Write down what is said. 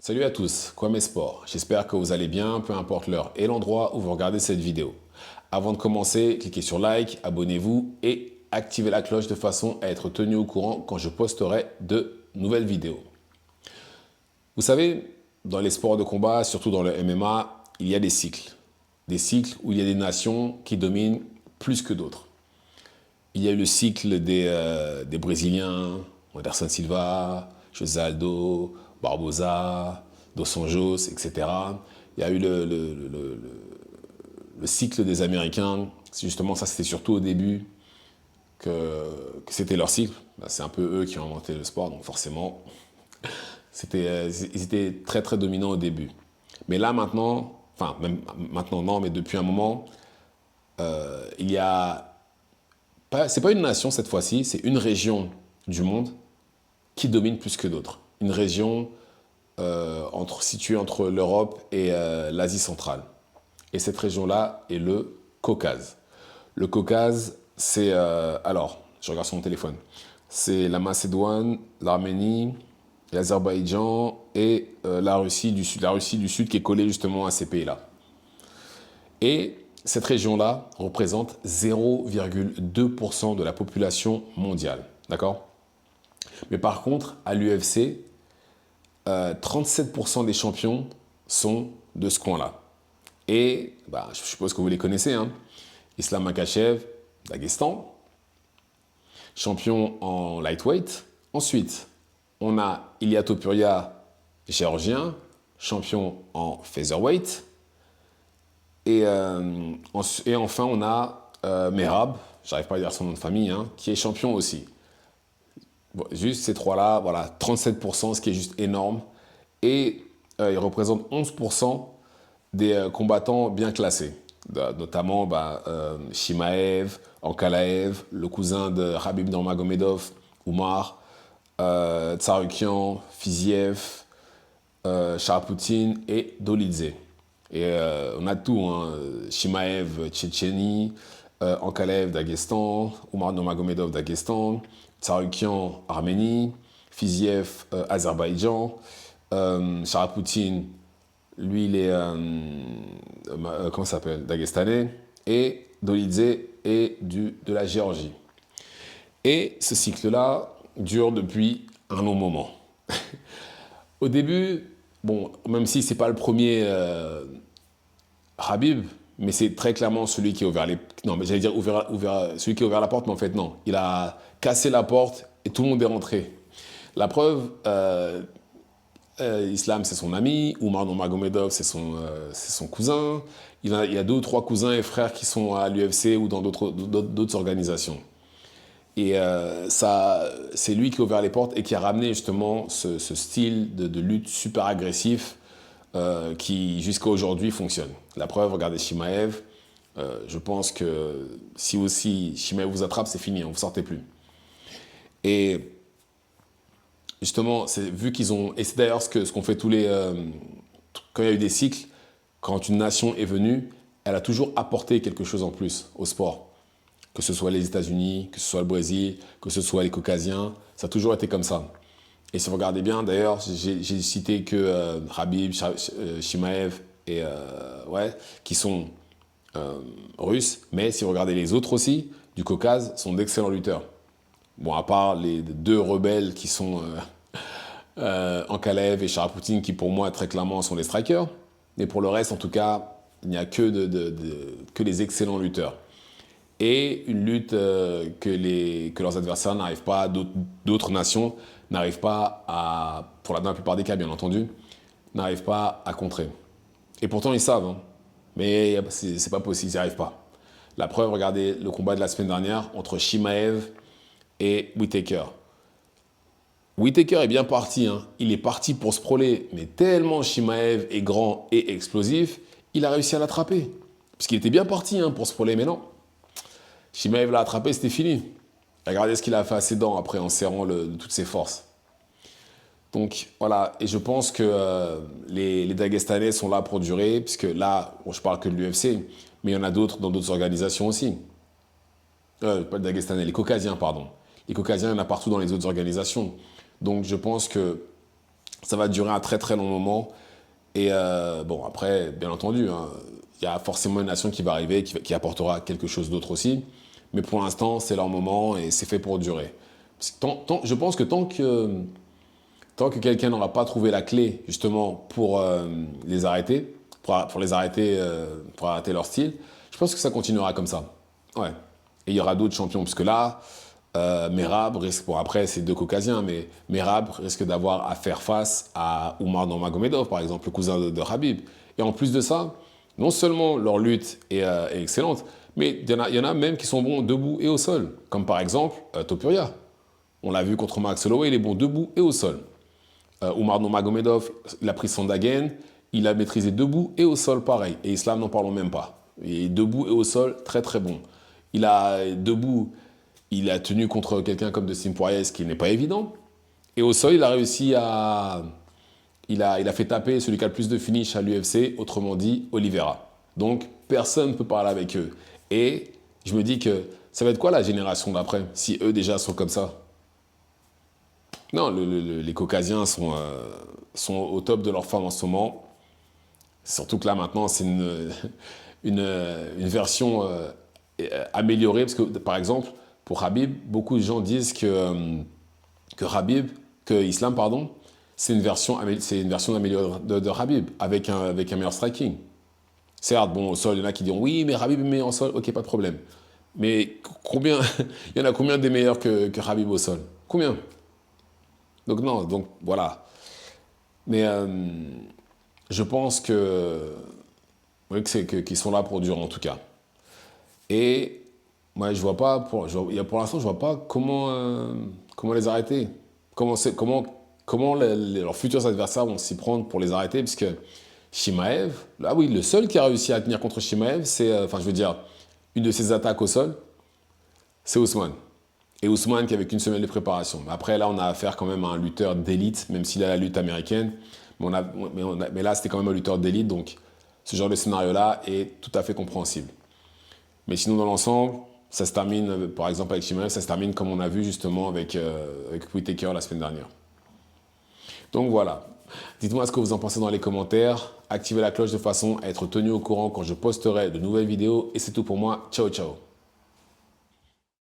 Salut à tous, Kwame Sport. J'espère que vous allez bien, peu importe l'heure et l'endroit où vous regardez cette vidéo. Avant de commencer, cliquez sur like, abonnez-vous et activez la cloche de façon à être tenu au courant quand je posterai de nouvelles vidéos. Vous savez, dans les sports de combat, surtout dans le MMA, il y a des cycles. Des cycles où il y a des nations qui dominent plus que d'autres. Il y a eu le cycle des Brésiliens, Anderson Silva, José Aldo, Barbosa, Dos Anjos, etc. Il y a eu le cycle des Américains. Justement, ça c'était surtout au début que c'était leur cycle. C'est un peu eux qui ont inventé le sport, donc forcément, ils étaient très très dominants au début. Mais là maintenant, enfin même maintenant non, mais depuis un moment, il y a c'est pas une nation cette fois-ci, c'est une région du monde qui domine plus que d'autres. Une région située entre l'Europe et l'Asie centrale. Et cette région-là est le Caucase. Le Caucase, c'est... alors, je regarde sur mon téléphone. C'est la Macédoine, l'Arménie, l'Azerbaïdjan et la Russie du Sud. La Russie du Sud qui est collée justement à ces pays-là. Et cette région-là représente 0,2% de la population mondiale. D'accord? Mais par contre, à l'UFC, 37% des champions sont de ce coin-là. Et je suppose que vous les connaissez. Hein. Islam Makhachev, Daghestan, champion en lightweight. Ensuite, on a Ilia Topuria, géorgien, champion en featherweight. Et enfin, on a Merab, j'arrive pas à dire son nom de famille, hein, qui est champion aussi. Bon, juste ces trois-là, voilà, 37%, ce qui est juste énorme. Et ils représentent 11% des combattants bien classés. Notamment Chimaev, Ankalaev, le cousin de Khabib Nurmagomedov, Oumar, Tsarukyan, Fiziev, Sharapoutin et Dolidze. Et on a tout, hein. Chimaev, Tchétchénie, Ankalaev, Daghestan, Oumar Nurmagomedov, Daghestan, Tsarukyan, Arménie, Fiziev, Azerbaïdjan, Sharapoutin, lui, il est, comment ça s'appelle, Dagestanais, et Dolidze est de la Géorgie. Et ce cycle-là dure depuis un long moment. Au début, bon, même si c'est pas le premier Khabib, mais c'est très clairement celui qui a ouvert les... Non, mais j'allais dire celui qui a ouvert la porte, mais en fait, non. Il a cassé la porte et tout le monde est rentré. La preuve... Islam, c'est son ami. Oumar Nurmagomedov, c'est son cousin. Il y a 2 ou 3 cousins et frères qui sont à l'UFC ou dans d'autres organisations. Et c'est lui qui a ouvert les portes et qui a ramené justement ce style de lutte super agressif qui, jusqu'à aujourd'hui, fonctionne. La preuve, regardez Chimaev. Je pense que si aussi Chimaev vous attrape, c'est fini, hein, vous ne sortez plus. Et... justement, vu qu'ils ont... Et c'est d'ailleurs ce qu'ont fait tous les... quand il y a eu des cycles, quand une nation est venue, elle a toujours apporté quelque chose en plus au sport. Que ce soit les États-Unis, que ce soit le Brésil, que ce soit les Caucasiens, ça a toujours été comme ça. Et si vous regardez bien, d'ailleurs, j'ai cité que Khabib, Chimaev, et, qui sont russes, mais si vous regardez les autres aussi, du Caucase, sont d'excellents lutteurs. Bon, à part les 2 rebelles qui sont Ankalaev et Sharapoutin, qui pour moi très clairement sont les strikers. Mais pour le reste, en tout cas, il n'y a que les excellents lutteurs. Et une lutte que leurs adversaires n'arrivent pas, d'autres nations n'arrivent pas à, dans la plupart des cas bien entendu, n'arrivent pas à contrer. Et pourtant ils savent, hein. Mais c'est pas possible, ils n'y arrivent pas. La preuve, regardez le combat de la semaine dernière entre Chimaev et Whittaker. Whittaker est bien parti, hein. Il est parti pour sprawler, mais tellement Chimaev est grand et explosif, il a réussi à l'attraper. Parce qu'il était bien parti, hein, pour sprawler, mais non. Chimaev l'a attrapé, c'était fini. Regardez ce qu'il a fait à ses dents après en serrant de toutes ses forces. Donc voilà, et je pense que les Dagestanais sont là pour durer, puisque là, bon, je parle que de l'UFC, mais il y en a d'autres dans d'autres organisations aussi. Pas les Dagestanais, les Caucasiens, pardon. Les Caucasiens, il y en a partout dans les autres organisations. Donc je pense que Ça va durer un très très long moment. Et bon, après, bien entendu, hein, il y a forcément une nation qui va arriver, qui apportera quelque chose d'autre aussi. Mais pour l'instant, c'est leur moment et c'est fait pour durer. Parce que je pense que tant que quelqu'un n'aura pas trouvé la clé, justement, pour les arrêter, pour les arrêter, pour arrêter leur style, je pense que ça continuera comme ça. Ouais. Et il y aura d'autres champions, puisque là, Merab risque, bon après c'est deux caucasiens, mais Merab risque d'avoir à faire face à Oumar Nurmagomedov, par exemple, le cousin de Khabib. Et en plus de ça, non seulement leur lutte est excellente, mais il y en a même qui sont bons debout et au sol, comme par exemple Topuria. On l'a vu contre Max Holloway, il est bon debout et au sol. Oumar Nurmagomedov, il a pris son Dagen, il a maîtrisé debout et au sol pareil. Et Islam, n'en parlons même pas. Et debout et au sol, très très bon. Debout, il a tenu contre quelqu'un comme Dustin Poirier, ce qui n'est pas évident. Et au sol, il a réussi à... Il a fait taper celui qui a le plus de finish à l'UFC, autrement dit, Oliveira. Donc, personne ne peut parler avec eux. Et je me dis que ça va être quoi la génération d'après, si eux déjà sont comme ça? Non, les Caucasiens sont au top de leur forme en ce moment. Surtout que là, maintenant, c'est une version améliorée. Parce que, par exemple, pour Khabib, beaucoup de gens disent que Islam, pardon, c'est une version améliorée de Khabib, avec un meilleur striking. Certes, bon, au sol, il y en a qui diront oui, mais Khabib est meilleur au sol, ok, pas de problème. Mais combien, il y en a combien des meilleurs que Khabib au sol? Combien? Donc non, donc voilà. Mais je pense oui, qu'ils sont là pour durer en tout cas. Et moi, je vois pas, pour l'instant, je vois pas comment les arrêter. Comment leurs futurs adversaires vont s'y prendre pour les arrêter, puisque Chimaev, là oui, le seul qui a réussi à tenir contre Chimaev, enfin je veux dire, une de ses attaques au sol, c'est Ousmane. Et Ousmane qui avait qu'une semaine de préparation. Après, là, on a affaire quand même à un lutteur d'élite, même s'il a la lutte américaine. Mais là, c'était quand même un lutteur d'élite, donc ce genre de scénario-là est tout à fait compréhensible. Mais sinon, dans l'ensemble, ça se termine, par exemple avec Chimaev, ça se termine comme on a vu justement avec Whittaker la semaine dernière. Donc voilà. Dites-moi ce que vous en pensez dans les commentaires. Activez la cloche de façon à être tenu au courant quand je posterai de nouvelles vidéos. Et c'est tout pour moi. Ciao, ciao.